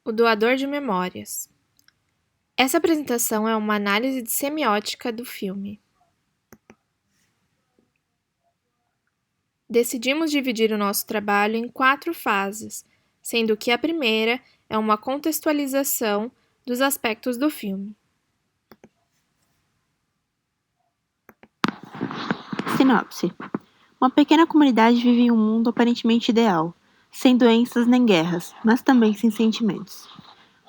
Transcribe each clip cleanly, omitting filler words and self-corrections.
O doador de memórias. Essa apresentação é uma análise de semiótica do filme. Decidimos dividir o nosso trabalho em 4 fases, sendo que a primeira é uma contextualização dos aspectos do filme. Sinopse. Uma pequena comunidade vive em um mundo aparentemente ideal, sem doenças nem guerras, mas também sem sentimentos.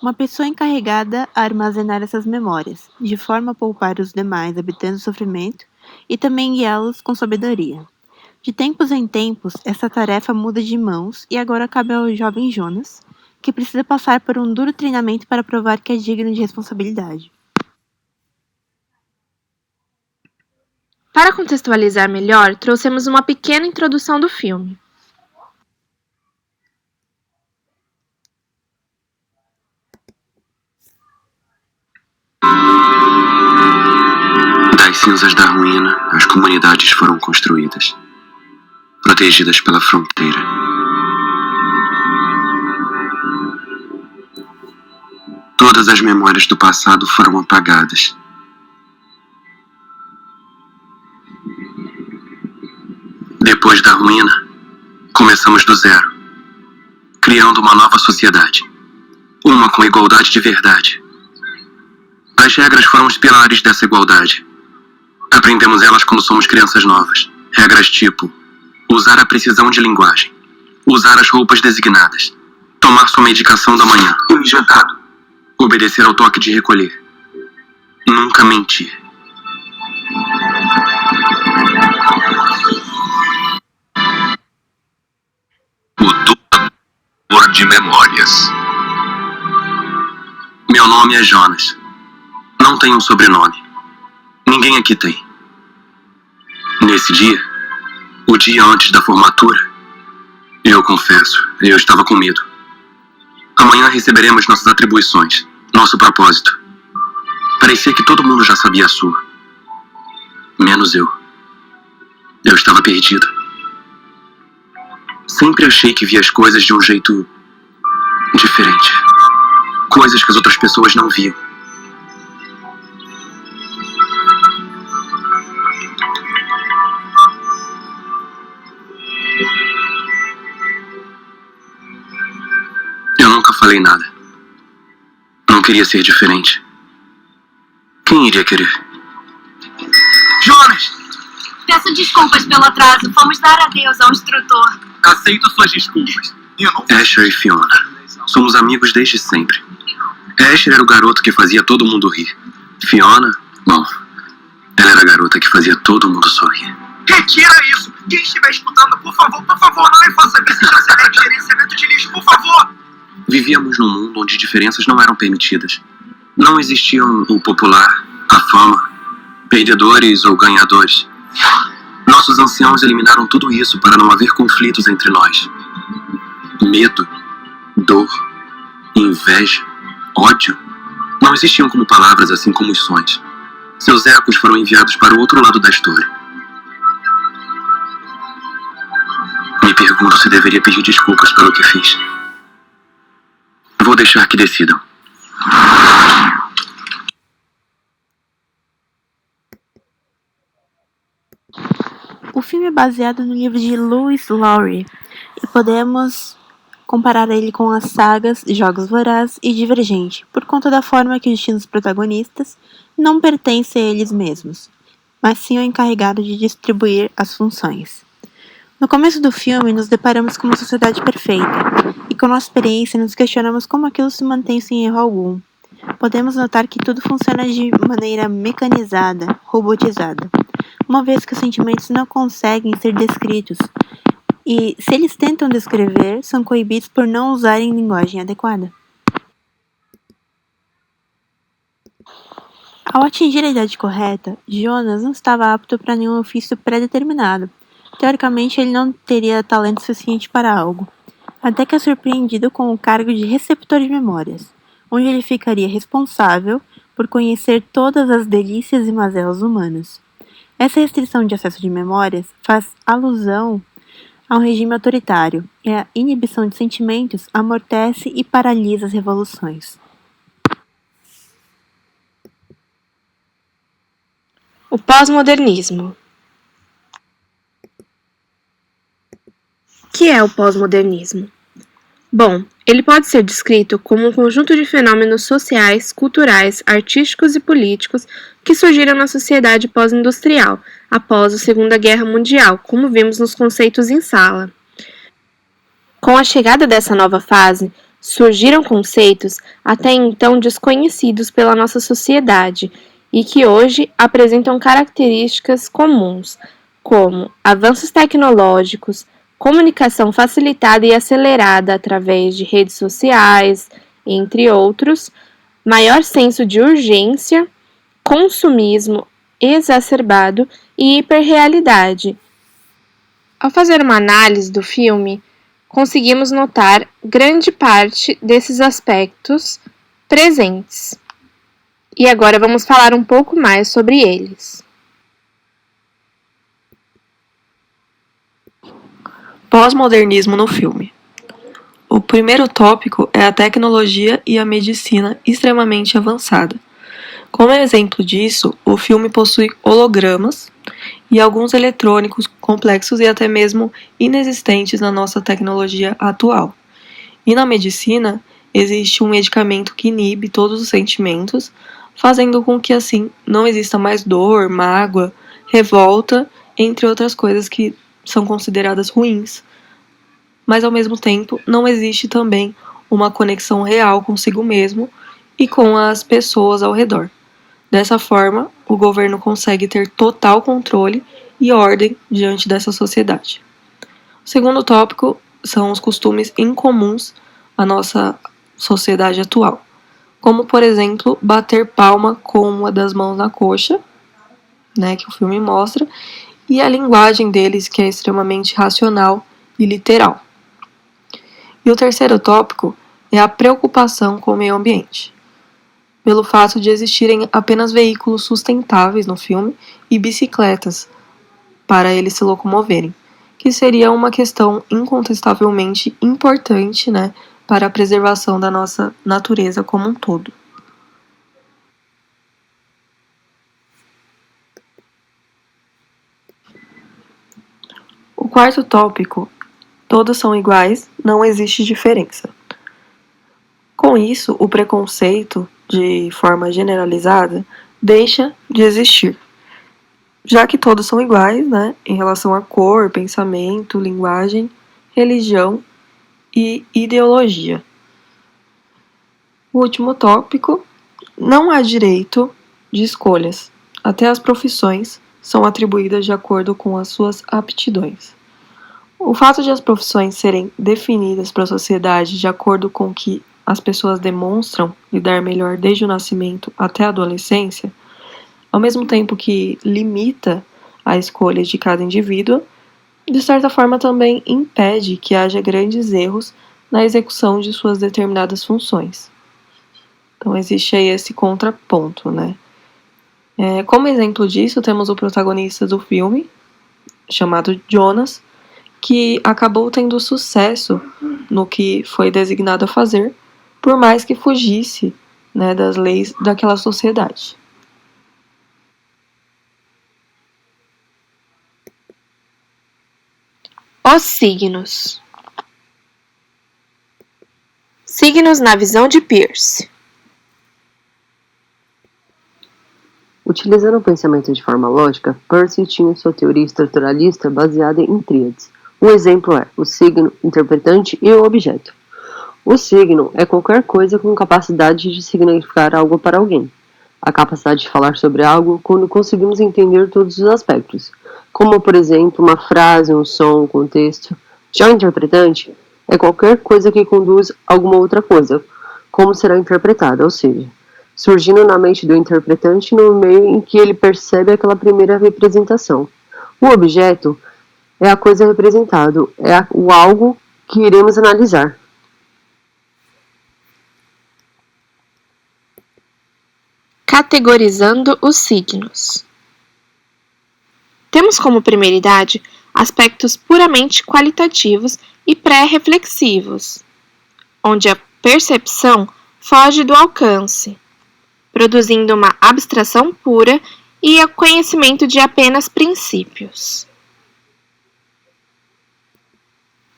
Uma pessoa encarregada a armazenar essas memórias, de forma a poupar os demais habitando o sofrimento e também guiá-los com sabedoria. De tempos em tempos, essa tarefa muda de mãos e agora cabe ao jovem Jonas, que precisa passar por um duro treinamento para provar que é digno de responsabilidade. Para contextualizar melhor, trouxemos uma pequena introdução do filme. Das cinzas da ruína, as comunidades foram construídas, protegidas pela fronteira. Todas as memórias do passado foram apagadas. Depois da ruína, começamos do zero, criando uma nova sociedade, uma com igualdade de verdade. As regras foram os pilares dessa igualdade. Aprendemos elas quando somos crianças novas. Regras tipo: usar a precisão de linguagem, usar as roupas designadas, tomar sua medicação da manhã, injetado, obedecer ao toque de recolher, nunca mentir. O doador de memórias. Meu nome é Jonas. Não tenho um sobrenome. Ninguém aqui tem. Nesse dia, o dia antes da formatura, eu confesso, eu estava com medo. Amanhã receberemos nossas atribuições, nosso propósito. Parecia que todo mundo já sabia a sua. Menos eu. Eu estava perdido. Sempre achei que via as coisas de um jeito diferente. Coisas que as outras pessoas não viam. Eu nunca falei nada. Não queria ser diferente. Quem iria querer? Jonas! Peço desculpas pelo atraso. Fomos dar adeus ao instrutor. Aceito suas desculpas. Eu não... Asher e Fiona. Somos amigos desde sempre. Asher era o garoto que fazia todo mundo rir. Fiona, bom, ela era a garota que fazia todo mundo sorrir. Retira isso! Quem estiver escutando, por favor, não me faça ver esse chanceler de gerenciamento de lixo, por favor! Vivíamos num mundo onde diferenças não eram permitidas. Não existiam o popular, a fama, perdedores ou ganhadores. Nossos anciãos eliminaram tudo isso para não haver conflitos entre nós. Medo, dor, inveja, ódio não existiam como palavras, assim como os sons. Seus ecos foram enviados para o outro lado da história. Me pergunto se deveria pedir desculpas pelo que fiz. Vou deixar que decidam. O filme é baseado no livro de Louis Lowry e podemos comparar ele com as sagas Jogos Vorazes e Divergente, por conta da forma que o destino dos protagonistas não pertence a eles mesmos, mas sim ao encarregado de distribuir as funções. No começo do filme, nos deparamos com uma sociedade perfeita, e com nossa experiência nos questionamos como aquilo se mantém sem erro algum. Podemos notar que tudo funciona de maneira mecanizada, robotizada, uma vez que os sentimentos não conseguem ser descritos, e se eles tentam descrever, são coibidos por não usarem linguagem adequada. Ao atingir a idade correta, Jonas não estava apto para nenhum ofício pré-determinado. Teoricamente, ele não teria talento suficiente para algo, até que é surpreendido com o cargo de receptor de memórias, onde ele ficaria responsável por conhecer todas as delícias e mazelas humanas. Essa restrição de acesso de memórias faz alusão a um regime autoritário, e a inibição de sentimentos amortece e paralisa as revoluções. O pós-modernismo. O que é o pós-modernismo? Bom, ele pode ser descrito como um conjunto de fenômenos sociais, culturais, artísticos e políticos que surgiram na sociedade pós-industrial, após a Segunda Guerra Mundial, como vimos nos conceitos em sala. Com a chegada dessa nova fase, surgiram conceitos até então desconhecidos pela nossa sociedade e que hoje apresentam características comuns, como avanços tecnológicos, comunicação facilitada e acelerada através de redes sociais, entre outros, maior senso de urgência, consumismo exacerbado e hiperrealidade. Ao fazer uma análise do filme, conseguimos notar grande parte desses aspectos presentes. E agora vamos falar um pouco mais sobre eles. Pós-modernismo no filme. O primeiro tópico é a tecnologia e a medicina extremamente avançada. Como exemplo disso, o filme possui hologramas e alguns eletrônicos complexos e até mesmo inexistentes na nossa tecnologia atual. E na medicina, existe um medicamento que inibe todos os sentimentos, fazendo com que assim não exista mais dor, mágoa, revolta, entre outras coisas que são consideradas ruins. Mas ao mesmo tempo, não existe também uma conexão real consigo mesmo e com as pessoas ao redor. Dessa forma, o governo consegue ter total controle e ordem diante dessa sociedade. O segundo tópico são os costumes incomuns à nossa sociedade atual, como, por exemplo, bater palma com uma das mãos na coxa, que o filme mostra, e a linguagem deles, que é extremamente racional e literal. E o terceiro tópico é a preocupação com o meio ambiente, pelo fato de existirem apenas veículos sustentáveis no filme e bicicletas para eles se locomoverem, que seria uma questão incontestavelmente importante, para a preservação da nossa natureza como um todo. O quarto tópico, todos são iguais, não existe diferença. Com isso, o preconceito, de forma generalizada, deixa de existir, já que todos são iguais, em relação a cor, pensamento, linguagem, religião e ideologia. O último tópico, não há direito de escolhas, até as profissões são atribuídas de acordo com as suas aptidões. O fato de as profissões serem definidas para a sociedade de acordo com o que as pessoas demonstram lidar melhor desde o nascimento até a adolescência, ao mesmo tempo que limita a escolha de cada indivíduo, de certa forma também impede que haja grandes erros na execução de suas determinadas funções. Então existe aí esse contraponto, Como exemplo disso, temos o protagonista do filme, chamado Jonas, que acabou tendo sucesso no que foi designado a fazer, por mais que fugisse das leis daquela sociedade. Os signos. Signos na visão de Peirce. Utilizando o pensamento de forma lógica, Peirce tinha sua teoria estruturalista baseada em tríades. Um exemplo é o signo, interpretante e o objeto. O signo é qualquer coisa com capacidade de significar algo para alguém. A capacidade de falar sobre algo quando conseguimos entender todos os aspectos, como, por exemplo, uma frase, um som, um contexto. Já o interpretante é qualquer coisa que conduz a alguma outra coisa, como será interpretada, ou seja, surgindo na mente do interpretante no meio em que ele percebe aquela primeira representação. O objeto é a coisa representada, é o algo que iremos analisar. Categorizando os signos. Temos como primeira idade aspectos puramente qualitativos e pré-reflexivos, onde a percepção foge do alcance, produzindo uma abstração pura e o conhecimento de apenas princípios.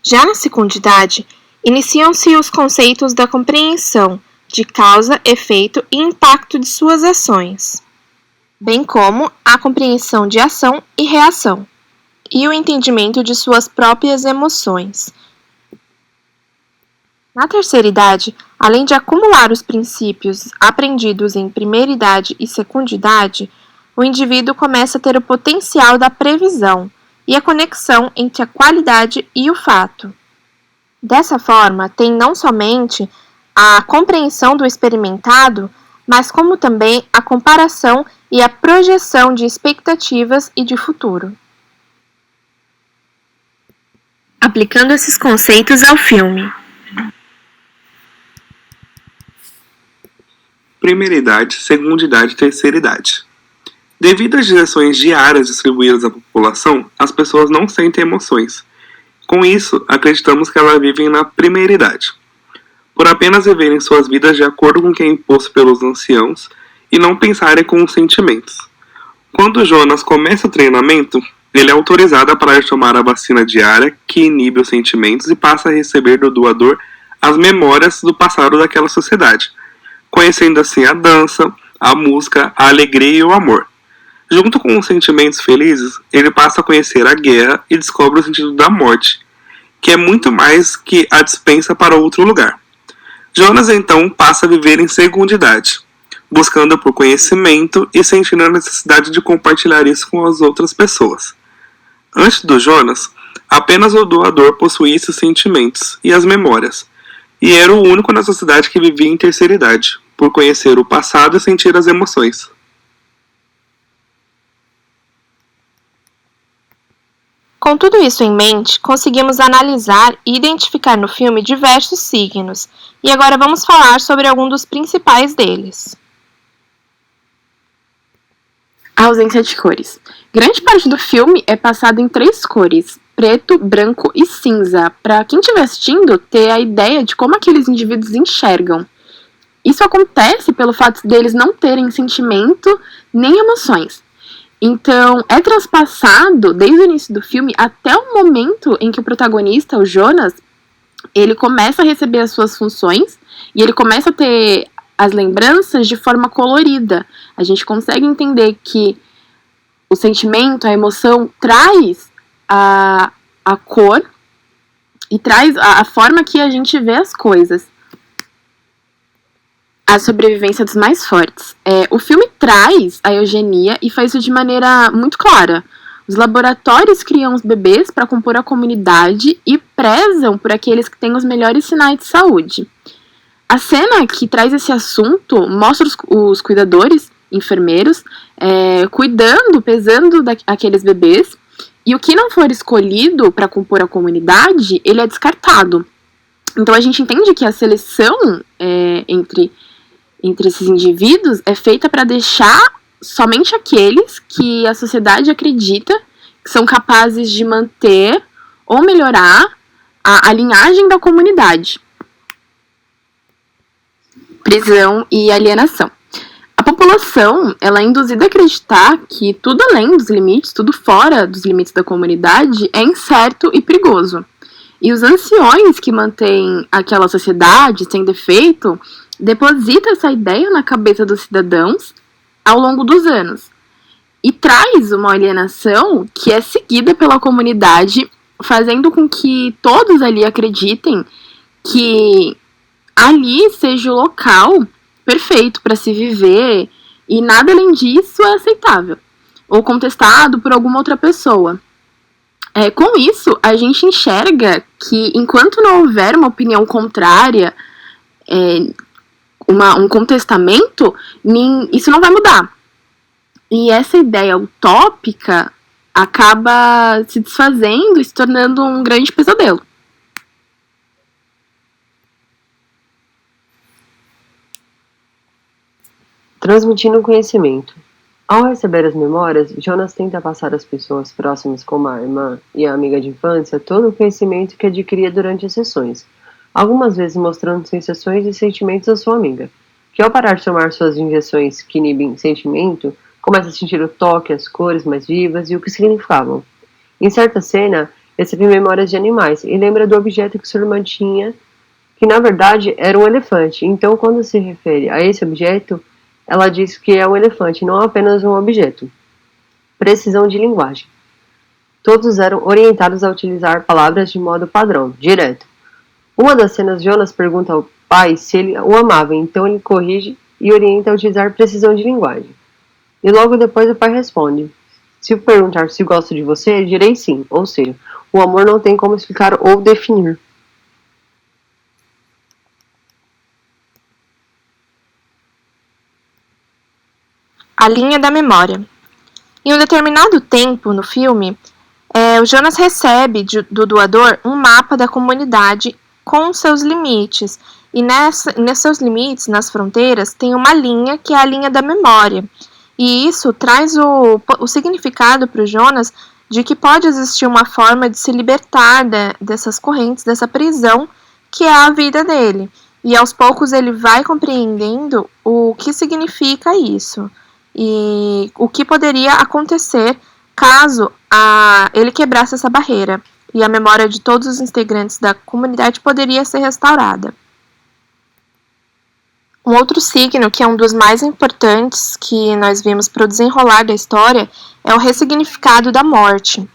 Já na segundidade, iniciam-se os conceitos da compreensão de causa, efeito e impacto de suas ações, bem como a compreensão de ação e reação, e o entendimento de suas próprias emoções. Na terceira idade, além de acumular os princípios aprendidos em primeira idade e secundidade, o indivíduo começa a ter o potencial da previsão e a conexão entre a qualidade e o fato. Dessa forma, tem não somente a compreensão do experimentado, mas como também a comparação e a projeção de expectativas e de futuro. Aplicando esses conceitos ao filme. Primeira idade, segunda idade e terceira idade. Devido às direções diárias distribuídas à população, as pessoas não sentem emoções. Com isso, acreditamos que elas vivem na primeira idade, por apenas viverem suas vidas de acordo com o que é imposto pelos anciãos e não pensarem com os sentimentos. Quando Jonas começa o treinamento, ele é autorizado a parar de tomar a vacina diária que inibe os sentimentos e passa a receber do doador as memórias do passado daquela sociedade, conhecendo assim a dança, a música, a alegria e o amor. Junto com os sentimentos felizes, ele passa a conhecer a guerra e descobre o sentido da morte, que é muito mais que a dispensa para outro lugar. Jonas então passa a viver em segunda idade, buscando por conhecimento e sentindo a necessidade de compartilhar isso com as outras pessoas. Antes do Jonas, apenas o doador possuía esses sentimentos e as memórias, e era o único na sociedade que vivia em terceira idade, por conhecer o passado e sentir as emoções. Com tudo isso em mente, conseguimos analisar e identificar no filme diversos signos, e agora vamos falar sobre alguns dos principais deles. A ausência de cores. Grande parte do filme é passado em 3 cores, preto, branco e cinza, para quem estiver assistindo ter a ideia de como aqueles indivíduos enxergam. Isso acontece pelo fato deles não terem sentimento nem emoções. Então, é transpassado desde o início do filme até o momento em que o protagonista, o Jonas, ele começa a receber as suas funções e ele começa a ter as lembranças de forma colorida. A gente consegue entender que o sentimento, a emoção, traz a cor e traz a forma que a gente vê as coisas. A sobrevivência dos mais fortes. O filme traz a eugenia e faz isso de maneira muito clara. Os laboratórios criam os bebês para compor a comunidade e prezam por aqueles que têm os melhores sinais de saúde. A cena que traz esse assunto mostra os cuidadores, enfermeiros, cuidando, pesando aqueles bebês, e o que não for escolhido para compor a comunidade, ele é descartado. Então a gente entende que a seleção entre esses indivíduos é feita para deixar somente aqueles que a sociedade acredita que são capazes de manter ou melhorar a linhagem da comunidade. Prisão e alienação. A população ela é induzida a acreditar que tudo além dos limites, tudo fora dos limites da comunidade é incerto e perigoso. E os anciões que mantêm aquela sociedade sem defeito deposita essa ideia na cabeça dos cidadãos ao longo dos anos e traz uma alienação que é seguida pela comunidade, fazendo com que todos ali acreditem que ali seja o local perfeito para se viver e nada além disso é aceitável ou contestado por alguma outra pessoa. Com isso, a gente enxerga que enquanto não houver uma opinião contrária, um contestamento, isso não vai mudar. E essa ideia utópica acaba se desfazendo e se tornando um grande pesadelo. Transmitindo conhecimento. Ao receber as memórias, Jonas tenta passar às pessoas próximas, como a irmã e a amiga de infância, todo o conhecimento que adquiria durante as sessões, algumas vezes mostrando sensações e sentimentos à sua amiga, que ao parar de tomar suas injeções que inibem sentimento, começa a sentir o toque, as cores mais vivas e o que significavam. Em certa cena, recebe memórias de animais e lembra do objeto que sua irmã tinha, que na verdade era um elefante. Então, quando se refere a esse objeto, ela diz que é um elefante, não apenas um objeto. Precisão de linguagem. Todos eram orientados a utilizar palavras de modo padrão, direto. Uma das cenas, Jonas pergunta ao pai se ele o amava, então ele corrige e orienta a utilizar precisão de linguagem. E logo depois o pai responde: se perguntar se gosto de você, direi sim, ou seja, o amor não tem como explicar ou definir. A linha da memória. Em um determinado tempo no filme, o Jonas recebe do doador um mapa da comunidade com seus limites. E nesses limites, nas fronteiras, tem uma linha que é a linha da memória. E isso traz o significado para o Jonas de que pode existir uma forma de se libertar dessas correntes, dessa prisão que é a vida dele. E aos poucos ele vai compreendendo o que significa isso e o que poderia acontecer caso ele quebrasse essa barreira. E a memória de todos os integrantes da comunidade poderia ser restaurada. Um outro signo, que é um dos mais importantes que nós vimos para o desenrolar da história, é o ressignificado da morte.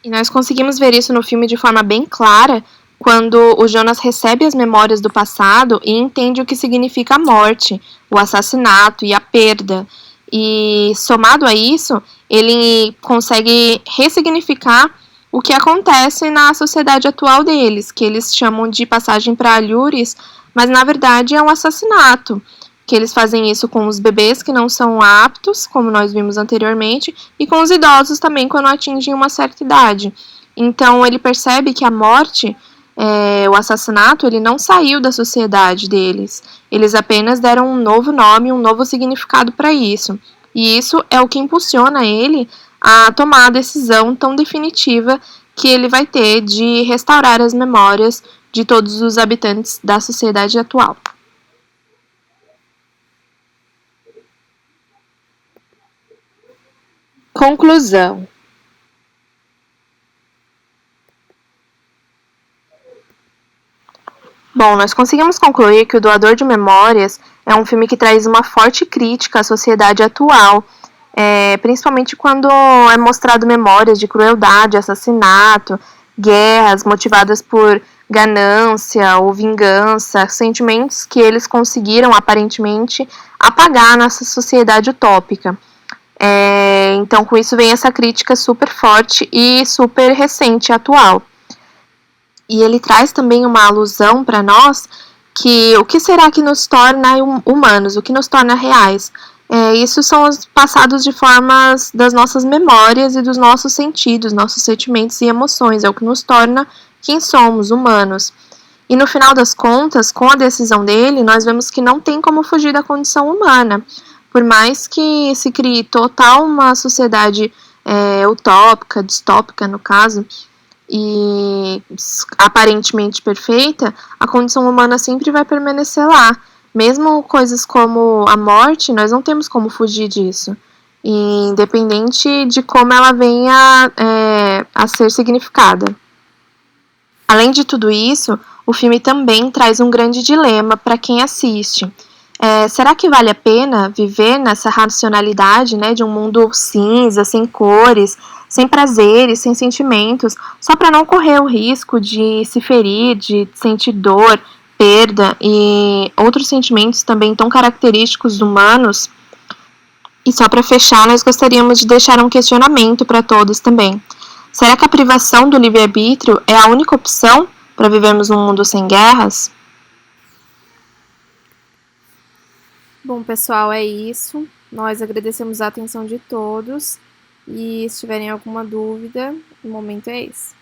E nós conseguimos ver isso no filme de forma bem clara, quando o Jonas recebe as memórias do passado e entende o que significa a morte, o assassinato e a perda. E somado a isso, ele consegue ressignificar o que acontece na sociedade atual deles, que eles chamam de passagem para Alhures, mas na verdade é um assassinato, que eles fazem isso com os bebês que não são aptos, como nós vimos anteriormente, e com os idosos também quando atingem uma certa idade. Então ele percebe que a morte, o assassinato, ele não saiu da sociedade deles, eles apenas deram um novo nome, um novo significado para isso. E isso é o que impulsiona ele a tomar a decisão tão definitiva que ele vai ter de restaurar as memórias de todos os habitantes da sociedade atual. Conclusão. Bom, nós conseguimos concluir que O Doador de Memórias é um filme que traz uma forte crítica à sociedade atual, principalmente quando é mostrado memórias de crueldade, assassinato, guerras motivadas por ganância ou vingança, sentimentos que eles conseguiram aparentemente apagar nessa sociedade utópica. Então, com isso vem essa crítica super forte e super recente, atual. E ele traz também uma alusão para nós que o que será que nos torna humanos, o que nos torna reais? Isso são os passados de formas das nossas memórias e dos nossos sentidos, nossos sentimentos e emoções, é o que nos torna quem somos, humanos. E no final das contas, com a decisão dele, nós vemos que não tem como fugir da condição humana. Por mais que se crie total uma sociedade utópica, distópica no caso, e aparentemente perfeita, a condição humana sempre vai permanecer lá. Mesmo coisas como a morte, nós não temos como fugir disso, independente de como ela venha a ser significada. Além de tudo isso, o filme também traz um grande dilema para quem assiste. Será que vale a pena viver nessa racionalidade, de um mundo cinza, sem cores, sem prazeres, sem sentimentos, só para não correr o risco de se ferir, de sentir dor, perda e outros sentimentos também tão característicos humanos? E só para fechar, nós gostaríamos de deixar um questionamento para todos também. Será que a privação do livre-arbítrio é a única opção para vivermos num mundo sem guerras? Bom, pessoal, é isso. Nós agradecemos a atenção de todos e se tiverem alguma dúvida, o momento é esse.